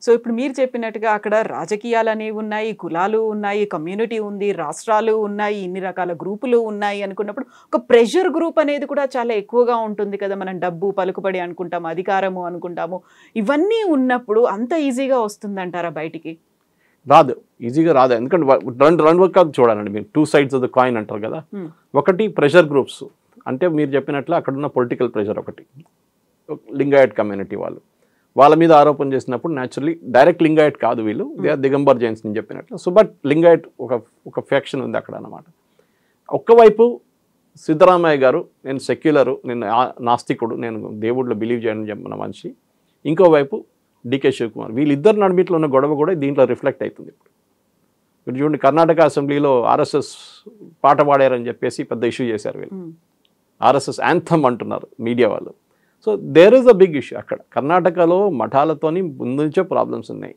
B: సో ఇప్పుడు మీరు చెప్పినట్టుగా అక్కడ రాజకీయాలు అనేవి ఉన్నాయి, కులాలు ఉన్నాయి, కమ్యూనిటీ ఉంది, రాష్ట్రాలు ఉన్నాయి, ఇన్ని రకాల గ్రూపులు ఉన్నాయి అనుకున్నప్పుడు ఒక ప్రెషర్ గ్రూప్ అనేది కూడా చాలా ఎక్కువగా ఉంటుంది కదా. మనం డబ్బు, పలుకుబడి అనుకుంటాము, అధికారము అనుకుంటాము. ఇవన్నీ ఉన్నప్పుడు అంత ఈజీగా వస్తుందంటారా బయటికి?
C: రాదు, ఈజీగా రాదు. ఎందుకంటే రెండు రకాలు చూడాలండి మీరు. 2 sides ఆఫ్ ద కాయిన్ అంటారు కదా. ఒకటి ప్రెషర్ గ్రూప్స్ అంటే మీరు చెప్పినట్లు అక్కడున్న పొలిటికల్ ప్రెషర్. ఒకటి లింగాయట్ కమ్యూనిటీ వాళ్ళ మీద ఆరోపణ చేసినప్పుడు న్యాచురలీ డైరెక్ట్ లింగాయట్ కాదు వీళ్ళు, దిగంబర్ జైన్స్ నేను చెప్పినట్లు. సో బట్ లింగాయట్ ఒక ఫ్యాక్షన్ ఉంది అక్కడ అన్నమాట. ఒక్కవైపు సిద్ధరామయ్య గారు నేను సెక్యులరు, నేను నాస్తికుడు, నేను దేవుడిలో బిలీవ్ చేయడం చెప్పిన మనిషి. ఇంకోవైపు డికే శివకుమార్. వీళ్ళిద్దరు నడిమిట్లో ఉన్న గొడవ కూడా దీంట్లో రిఫ్లెక్ట్ అవుతుంది. ఇప్పుడు చూడండి, కర్ణాటక అసెంబ్లీలో ఆర్ఎస్ఎస్ పాట పాడారని చెప్పేసి పెద్ద ఇష్యూ చేశారు వీళ్ళు. ఆర్ఎస్ఎస్ యాంథమ్ అంటున్నారు మీడియా వాళ్ళు. So there is a big issue అక్కడ. కర్ణాటకలో మఠాలతోని ముందు నుంచే ప్రాబ్లమ్స్ ఉన్నాయి.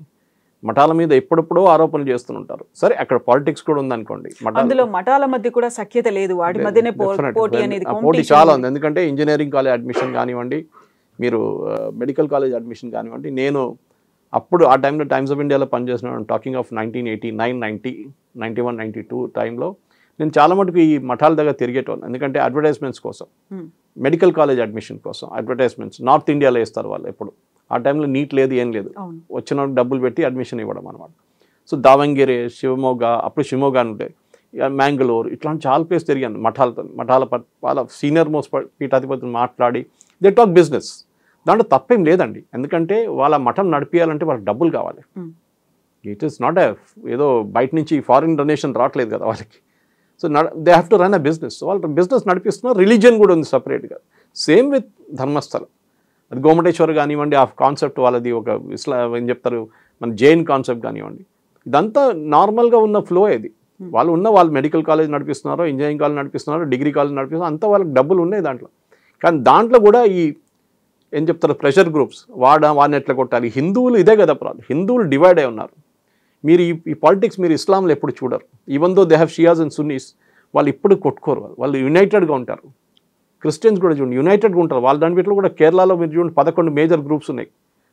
C: మఠాల మీద ఎప్పుడెప్పుడో ఆరోపణలు చేస్తుంటారు. సరే అక్కడ పాలిటిక్స్ కూడా ఉందనుకోండి,
B: అందులో మఠాల మధ్య కూడా సఖ్యత లేదు, వాటి మధ్యనే పోటీ అనేది,
C: పోటీ చాలా ఉంది. ఎందుకంటే ఇంజనీరింగ్ కాలేజ్ అడ్మిషన్ కానివ్వండి, మీరు మెడికల్ కాలేజ్ అడ్మిషన్ కానివ్వండి. నేను అప్పుడు ఆ టైంలో టైమ్స్ ఆఫ్ ఇండియాలో పనిచేసిన, టాకింగ్ ఆఫ్ 1989, 90, 91, 92 టైంలో నేను చాలా మటుకు ఈ మఠాల దగ్గర తిరిగేటోను. ఎందుకంటే అడ్వర్టైజ్మెంట్స్ కోసం, మెడికల్ కాలేజ్ అడ్మిషన్ కోసం అడ్వర్టైజ్మెంట్స్ నార్త్ ఇండియాలో ఇస్తారు వాళ్ళు. ఎప్పుడు ఆ టైంలో నీట్ లేదు, ఏం లేదు, వచ్చిన డబ్బులు పెట్టి అడ్మిషన్ ఇవ్వడం అనమాట. సో దావంగిరి, శివమోగా, అప్పుడు శివమోగా ఉంటే మ్యాంగళూరు, ఇట్లాంటి చాలా ప్లేస్ తిరిగాను మఠాల వాళ్ళ సీనియర్ మోస్ట్ పీఠాధిపతులు మాట్లాడి దే టాక్ బిజినెస్. దాంట్లో తప్పేం లేదండి. ఎందుకంటే వాళ్ళ మఠం నడిపించాలంటే వాళ్ళకి డబ్బులు కావాలి. ఇట్ ఈస్ నాట్ ఏదో బయట నుంచి ఫారిన్ డొనేషన్ రావట్లేదు కదా వాళ్ళకి. So they have to run a business. వాళ్ళు బిజినెస్ నడిపిస్తున్నారు, రిలీజియన్ కూడా ఉంది సపరేట్గా. Same with Dharmasthala. అది గోమటేశ్వర్ కానివ్వండి, ఆ కాన్సెప్ట్ వాళ్ళది ఒక ఏం చెప్తారు మన జైన్ కాన్సెప్ట్ కానివ్వండి, ఇదంతా నార్మల్గా ఉన్న ఫ్లో ఇది. వాళ్ళు మెడికల్ కాలేజ్ నడిపిస్తున్నారో, ఇంజనీరింగ్ కాలేజ్ నడిపిస్తున్నారో, డిగ్రీ కాలేజ్ నడిపిస్తున్నారో, అంతా వాళ్ళకి డబ్బులు ఉన్నాయి దాంట్లో. కానీ దాంట్లో కూడా ఈ ఏం చెప్తారు ప్రెషర్ గ్రూప్స్ వాడిని ఎట్లా కొట్టాలి. హిందువులు ఇదే కదా ప్రాబ్లం, హిందువులు డివైడ్ అయి ఉన్నారు. మీరు ఈ పాలిటిక్స్ మీరు ఇస్లాంలో ఎప్పుడు చూడరు. Even though they have Shias and Sunny's, వాళ్ళు ఇప్పుడు కొట్టుకోరు, వాళ్ళు యునైటెడ్గా ఉంటారు. క్రిస్టియన్స్ కూడా చూడండి యునైటెడ్గా ఉంటారు. వాళ్ళ దాంట్లో కూడా కేరళలో మీరు చూడండి 11 మేజర్ గ్రూప్స్ ఉన్నాయి.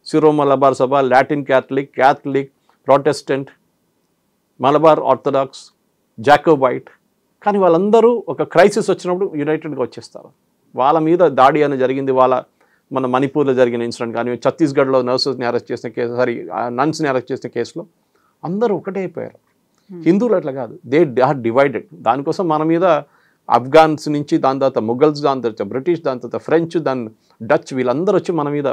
C: Syro Malabar Sabha, Latin Catholic, Protestant, Malabar Orthodox, Jacobite. కానీ వాళ్ళందరూ ఒక క్రైసిస్ వచ్చినప్పుడు యునైటెడ్గా వచ్చేస్తారు. వాళ్ళ మీద దాడి అని జరిగింది, మన మణిపూర్లో జరిగిన ఇన్సిడెంట్ కానీ, ఛత్తీస్గఢ్లో నర్సెస్ని అరెస్ట్ చేసిన కేసు, నన్స్ని అరెస్ట్ చేసిన కేసులో అందరూ ఒకటే అయిపోయారు. హిందువులు అట్లా కాదు, దే ఆర్ డివైడెడ్. దానికోసం మన మీద ఆఫ్ఘాన్స్ నుంచి, దాని తర్వాత ముఘల్స్, దాని తర్వాత బ్రిటిష్, దాని తర్వాత ఫ్రెంచ్, దాని డచ్, వీళ్ళందరూ వచ్చి మన మీద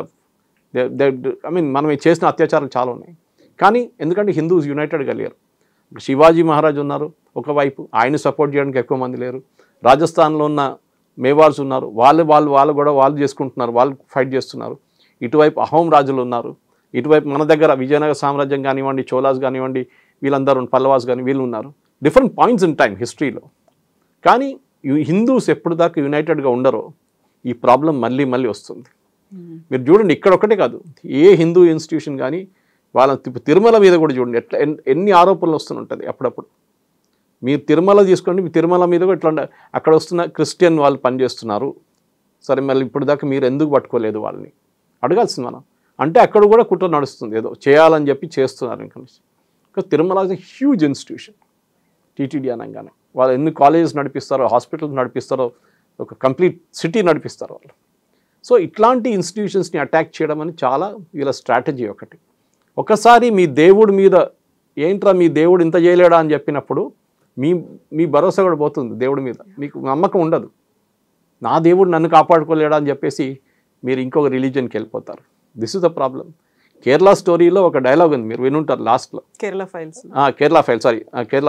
C: మనం చేసిన అత్యాచారాలు చాలా ఉన్నాయి. కానీ ఎందుకంటే హిందూస్ యునైటెడ్గా లేరు. శివాజీ మహారాజ్ ఉన్నారు ఒకవైపు, ఆయన సపోర్ట్ చేయడానికి ఎక్కువ మంది లేరు. రాజస్థాన్లో ఉన్న మేవార్స్ ఉన్నారు, వాళ్ళు కూడా వాళ్ళు చేసుకుంటున్నారు, వాళ్ళు ఫైట్ చేస్తున్నారు. ఇటువైపు అహోం రాజులు ఉన్నారు, ఇటువైపు మన దగ్గర విజయనగర సామ్రాజ్యం కానివ్వండి, చోళాస్ కానివ్వండి, వీళ్ళందరూ పల్లవాస్ కానీ వీళ్ళు ఉన్నారు. డిఫరెంట్ పాయింట్స్ ఇన్ టైం హిస్టరీలో. కానీ హిందూస్ ఎప్పుడు దాకా యునైటెడ్గా ఉండరో ఈ ప్రాబ్లం మళ్ళీ వస్తుంది. మీరు చూడండి, ఇక్కడ ఒకటే కాదు, ఏ హిందూ ఇన్స్టిట్యూషన్ కానీ వాళ్ళ తిరుమల మీద కూడా చూడండి ఎట్లా ఎన్ని ఆరోపణలు వస్తుంటుంది అప్పుడప్పుడు. మీరు తిరుమల తీసుకోండి, మీ తిరుమల మీద కూడా ఇట్లా అక్కడ వస్తున్న క్రిస్టియన్ వాళ్ళు పనిచేస్తున్నారు, సరే మళ్ళీ ఇప్పుడు దాకా మీరు ఎందుకు పట్టుకోలేదు వాళ్ళని అడగాల్సింది మనం. అంటే అక్కడ కూడా కుట్ర నడుస్తుంది, ఏదో చేయాలని చెప్పి చేస్తున్నారు. ఇంకా Tirumala is a huge institution. TTD అనగానే వాళ్ళు ఎన్ని కాలేజెస్ నడిపిస్తారో, హాస్పిటల్స్ నడిపిస్తారో, ఒక కంప్లీట్ సిటీ నడిపిస్తారు వాళ్ళు. సో ఇట్లాంటి ఇన్స్టిట్యూషన్స్ని అటాక్ చేయడం అని చాలా వీళ్ళ స్ట్రాటజీ ఒకటి. ఒకసారి మీ దేవుడి మీద ఏంట్రా మీ దేవుడు ఇంత చేయలేడా అని చెప్పినప్పుడు మీ భరోసా కూడా పోతుంది దేవుడి మీద, మీకు నమ్మకం ఉండదు. నా దేవుడు నన్ను కాపాడుకోలేడా అని చెప్పేసి మీరు ఇంకొక రిలీజియన్కి వెళ్ళిపోతారు. This is the problem. Kerala స్టోరీలో ఒక డైలాగ్ ఉంది, మీరు వినుంటారు లాస్ట్లో, కేరళ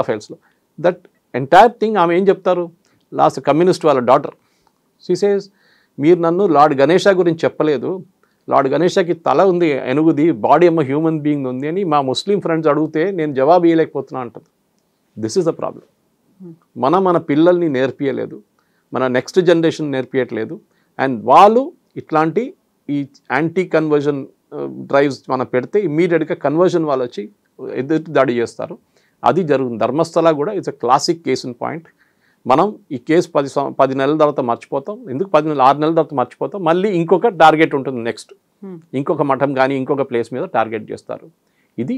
C: ఫైల్స్లో దట్ ఎంటైర్ థింగ్. ఆమె ఏం చెప్తారు లాస్ట్, కమ్యూనిస్ట్ వాళ్ళ డాటర్, షీ సేస్ మీరు నన్ను లార్డ్ గణేష గురించి చెప్పలేదు, లార్డ్ గణేషకి తల ఉంది ఎనుగుది, బాడీ ఏమో హ్యూమన్ బీయింగ్ ఉంది అని మా ముస్లిం ఫ్రెండ్స్ అడిగితే నేను జవాబు ఇవ్వలేకపోతున్నా అంటుంది. This is the problem. మన పిల్లల్ని నేర్పియలేదు, మన నెక్స్ట్ జనరేషన్ నేర్పియట్లేదు. అండ్ వాళ్ళు ఇట్లాంటి ఈ యాంటీ కన్వర్జన్ డ్రైవ్స్ మనం పెడితే ఇమ్మీడియట్గా కన్వర్జన్ వాళ్ళు వచ్చి ఎదుటి దాడి చేస్తారు. అది జరుగుతుంది. ధర్మస్థల కూడా it's a classic case in point. మనం ఈ కేసు 10 నెలల తర్వాత మర్చిపోతాం. ఎందుకు 6 నెలల తర్వాత మర్చిపోతాం, మళ్ళీ ఇంకొక టార్గెట్ ఉంటుంది, నెక్స్ట్ ఇంకొక మఠం కానీ ఇంకొక ప్లేస్ మీద టార్గెట్ చేస్తారు. ఇది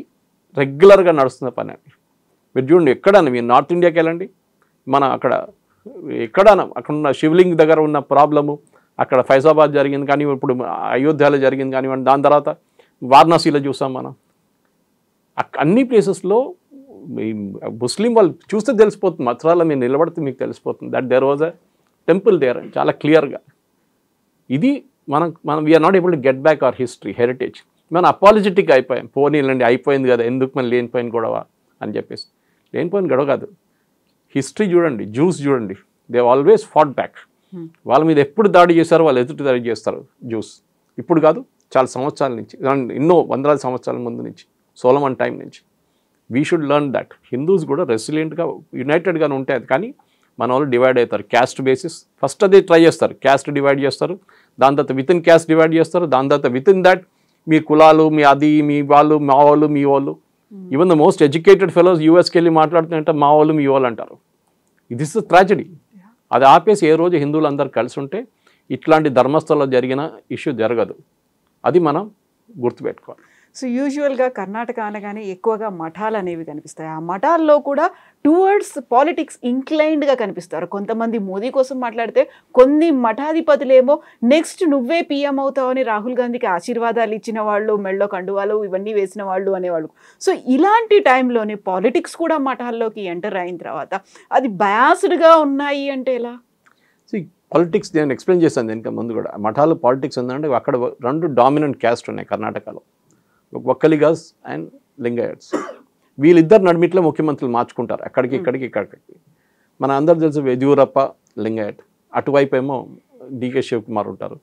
C: రెగ్యులర్గా నడుస్తున్న పని అండి. మీరు చూడండి, ఎక్కడన్నా మీరు నార్త్ ఇండియాకి వెళ్ళండి, మన అక్కడ ఉన్న శివలింగ్ దగ్గర ఉన్న ప్రాబ్లము, అక్కడ ఫైజాబాద్ జరిగింది కానీ, ఇప్పుడు అయోధ్యలో జరిగింది కానివ్వండి, దాని తర్వాత వారణాసిలో చూసాం మనం. అన్ని ప్లేసెస్లో ముస్లిం వాళ్ళు చూస్తే తెలిసిపోతుంది, మథురాలో మీరు నిలబడితే మీకు తెలిసిపోతుంది that there was a temple there అని చాలా క్లియర్గా. ఇది మనం we're not able to get back our history heritage. మనం అపాలజెటిక్ అయిపోయాం, పోనీలండి అయిపోయింది కదా, ఎందుకు మనం లేనిపోయిన గొడవ అని చెప్పేసి. లేనిపోయిన గొడవ కాదు, హిస్టరీ చూడండి, జ్యూస్ చూడండి, దే ఆల్వేస్ ఫాట్ బ్యాక్. వాళ్ళ మీద ఎప్పుడు దాడి చేశారో వాళ్ళు ఎదుటి దాడి చేస్తారు జ్యూస్. ఇప్పుడు కాదు, చాలా సంవత్సరాల నుంచి, ఎన్నో వందల సంవత్సరాల ముందు నుంచి, సోలమన్ టైం నుంచి. We should learn that. Hindus కూడా రెసిలియంట్గా యునైటెడ్గానే ఉంటాయి, కానీ మన వాళ్ళు డివైడ్ అవుతారు క్యాస్ట్ బేసిస్. ఫస్ట్ అదే ట్రై చేస్తారు, క్యాస్ట్ డివైడ్ చేస్తారు, దాని తర్వాత విత్ ఇన్ క్యాస్ట్ డివైడ్ చేస్తారు, దాని తర్వాత విత్ ఇన్ దాట్ మీ కులాలు, మీ అది, మీ వాళ్ళు, మా వాళ్ళు, మీ వాళ్ళు. Even the most educated fellows యూఎస్కి వెళ్ళి మాట్లాడుతుంటే మా వాళ్ళు, మీ వాళ్ళు అంటారు. ఇది ఇస్ ద ట్రాజడీ. అది ఆపేసి ఏ రోజు హిందువులు అందరూ కలిసి ఉంటే ఇట్లాంటి ధర్మస్థలంలో జరిగిన ఇష్యూ జరగదు. అది మనం గుర్తుపెట్టుకోవాలి.
B: సో యూజువల్గా కర్ణాటక అనగానే ఎక్కువగా మఠాలు అనేవి కనిపిస్తాయి. ఆ మఠాల్లో కూడా టువర్డ్స్ పాలిటిక్స్ ఇంక్లైన్డ్గా కనిపిస్తారు. కొంతమంది మోదీ కోసం మాట్లాడితే, కొన్ని మఠాధిపతులేమో నెక్స్ట్ నువ్వే పీఎం అవుతావని రాహుల్ గాంధీకి ఆశీర్వాదాలు ఇచ్చిన వాళ్ళు, మెళ్ళో కండువాలు ఇవన్నీ వేసిన వాళ్ళు అనేవాళ్ళు. సో ఇలాంటి టైంలోనే పాలిటిక్స్ కూడా మఠాల్లోకి ఎంటర్ అయిన తర్వాత అది బయాస్డ్గా ఉన్నాయి అంటే ఎలా?
C: సో పాలిటిక్స్ నేను ఎక్స్ప్లెయిన్ చేశాను దీనికి ముందు కూడా. మఠాలు పాలిటిక్స్ ఉందంటే అక్కడ 2 డామినెంట్ క్యాస్ట్ ఉన్నాయి కర్ణాటకలో, ఒక్కలిగాస్ అండ్ లింగాయట్స్. వీళ్ళిద్దరు నడిమిట్లో ముఖ్యమంత్రులు మార్చుకుంటారు, ఇక్కడికి. మన అందరు తెలుసు యడ్యూరప్ప లింగాయట్, అటువైపు ఏమో డికే శివకుమార్ ఉంటారు.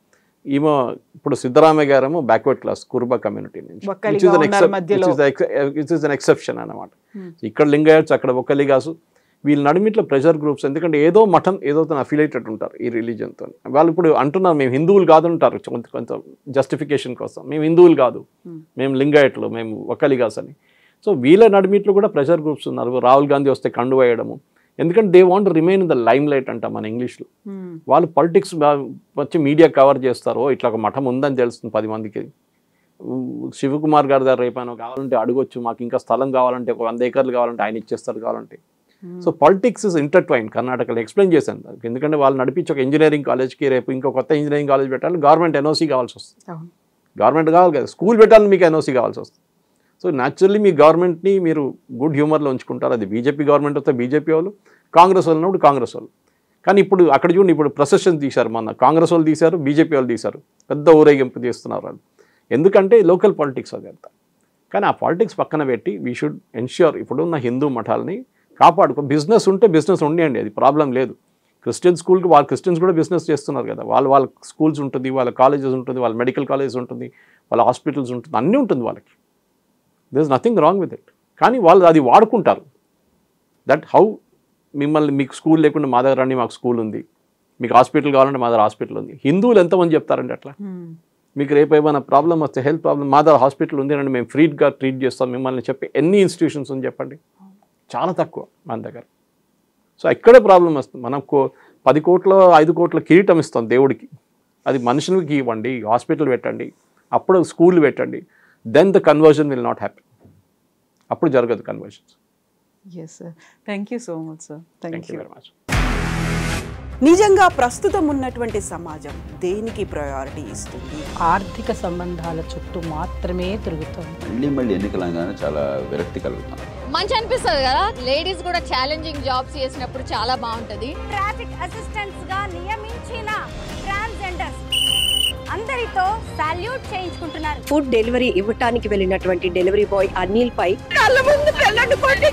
C: ఈమె ఇప్పుడు సిద్ధరామయ్య గారేమో బ్యాక్వర్డ్ క్లాస్ కురుబ కమ్యూనిటీ నుంచి, ఇట్ ఈస్ అన్ ఎక్సెప్షన్ అన్నమాట. ఇక్కడ లింగాయట్స్, అక్కడ ఒక్కలిగాసు, వీళ్ళ నడిమిట్లో ప్రెషర్ గ్రూప్స్. ఎందుకంటే ఏదో మఠం ఏదో అఫిలియేటెడ్ ఉంటారు ఈ రిలీజియన్తో. వాళ్ళు ఇప్పుడు అంటున్నారు మేము హిందువులు కాదు అంటారు కొంత జస్టిఫికేషన్ కోసం. మేము హిందువులు కాదు, మేము లింగాయట్లు, మేము ఒక్కలిగాస్ అని. సో వీళ్ళ నడిమిట్లో కూడా ప్రెషర్ గ్రూప్స్ ఉన్నారు. రాహుల్ గాంధీ వస్తే కండు వేయడము, ఎందుకంటే they want remain in the lime light అంట మన ఇంగ్లీష్లో. వాళ్ళు పాలిటిక్స్ వచ్చి మీడియా కవర్ చేస్తారు, ఇట్లా ఒక మఠం ఉందని తెలుస్తుంది 10 మందికి. శివకుమార్ గారి దగ్గర రేపాను కావాలంటే అడగొచ్చు, మాకు ఇంకా స్థలం కావాలంటే, ఒక 100 ఎకర్లు కావాలంటే ఆయన ఇచ్చేస్తారు కావాలంటే. So politics is intertwine. కర్ణాటకలో ఎక్స్ప్లెయిన్ చేశాను దానికి. ఎందుకంటే వాళ్ళు నడిపించి ఒక ఇంజనీరింగ్ కాలేజ్కి రేపు ఇంకో కొత్త ఇంజనీరింగ్ కాలేజ్ పెట్టాలి, గవర్నమెంట్ ఎన్ఓసీ కావాల్సి వస్తుంది. గవర్నమెంట్ కావాలి కదా, స్కూల్ పెట్టాలని మీకు ఎన్ఓసీ కావాల్సి వస్తుంది. సో న్యాచురల్లీ మీ గవర్నమెంట్ని మీరు గుడ్ హ్యూమర్లో ఉంచుకుంటారు. అది బీజేపీ గవర్నమెంట్ వస్తే బీజేపీ వాళ్ళు, కాంగ్రెస్ వాళ్ళు ఉన్నప్పుడు కాంగ్రెస్ వాళ్ళు. కానీ ఇప్పుడు అక్కడ చూడండి, ఇప్పుడు ప్రొసెషన్ తీశారు, మొన్న కాంగ్రెస్ వాళ్ళు తీశారు, బీజేపీ వాళ్ళు తీశారు, పెద్ద ఊరేగింపు చేస్తున్నారు వాళ్ళు. ఎందుకంటే లోకల్ పాలిటిక్స్ అదంతా. కానీ ఆ పాలిటిక్స్ పక్కన పెట్టి వీ షుడ్ ఎన్ష్యూర్ ఇప్పుడున్న హిందూ మఠాలని కాపాడుకో. బిజినెస్ ఉంటే బిజినెస్ ఉండేయండి, అది ప్రాబ్లం లేదు. క్రిస్టియన్ స్కూల్కి వాళ్ళు క్రిస్టియన్స్ కూడా బిజినెస్ చేస్తున్నారు కదా. వాళ్ళ స్కూల్స్ ఉంటుంది, వాళ్ళ కాలేజెస్ ఉంటుంది, వాళ్ళ మెడికల్ కాలేజెస్ ఉంటుంది, వాళ్ళ హాస్పిటల్స్ ఉంటుంది, అన్నీ ఉంటుంది వాళ్ళకి. There is nothing wrong with it. కానీ వాళ్ళు అది వాడుకుంటారు. దట్ హౌ మిమ్మల్ని, మీకు స్కూల్ లేకుండా మా దగ్గర రండి, మాకు స్కూల్ ఉంది, మీకు హాస్పిటల్ కావాలంటే మా దగ్గర హాస్పిటల్ ఉంది. హిందువులు ఎంతమంది చెప్తారండి అట్లా? మీకు రేపు ఏమైనా ప్రాబ్లం వస్తే, హెల్త్ ప్రాబ్లం, మా దగ్గర హాస్పిటల్ ఉంది అండి, మేము ఫ్రీగా ట్రీట్ చేస్తాం మిమ్మల్ని చెప్పి ఎన్ని ఇన్స్టిట్యూషన్స్ ఉంది చెప్పండి? చాలా తక్కువ మన దగ్గర. సో ఇక్కడే ప్రాబ్లం వస్తుంది. మనం 10 కోట్ల 5 కోట్ల కిరీటం ఇస్తాం దేవుడికి, అది మనుషులకి ఇవ్వండి, హాస్పిటల్ పెట్టండి, అప్పుడు స్కూల్ పెట్టండి, then the conversion will not happy. అప్పుడు జరగదు కన్వర్జన్స్.
B: Yes sir, thank you so much sir. Thank you
C: very much.
B: నిజంగా ప్రస్తుతం ఉన్నటువంటి సమాజం దేనికి ప్రయారిటీ ఇస్తుంది?
D: ఆర్థిక సంబంధాల చుట్టూ మాత్రమే తిరుగుతుంది.
E: మళ్ళీ ఎన్నికలంగానే చాలా విరక్తి కలుగుతాం.
F: మంచి అనిపిస్తుంది కదా, లేడీస్ కూడా ఛాలెంజింగ్ జాబ్స్ చేసినప్పుడు చాలా బాగుంటది.
G: ట్రాఫిక్ అసిస్టెంట్స్ గా నియమించిన ట్రాన్స్జెండర్స్ అందరితో సాల్యూట్ చేయించుకుంటున్నారు.
H: ఫుడ్ డెలివరీ ఇవ్వటానికి వెళ్ళినటువంటి డెలివరీ బాయ్ అనిల్ పై కళ్ళ ముందు పెళ్ళండుకోండి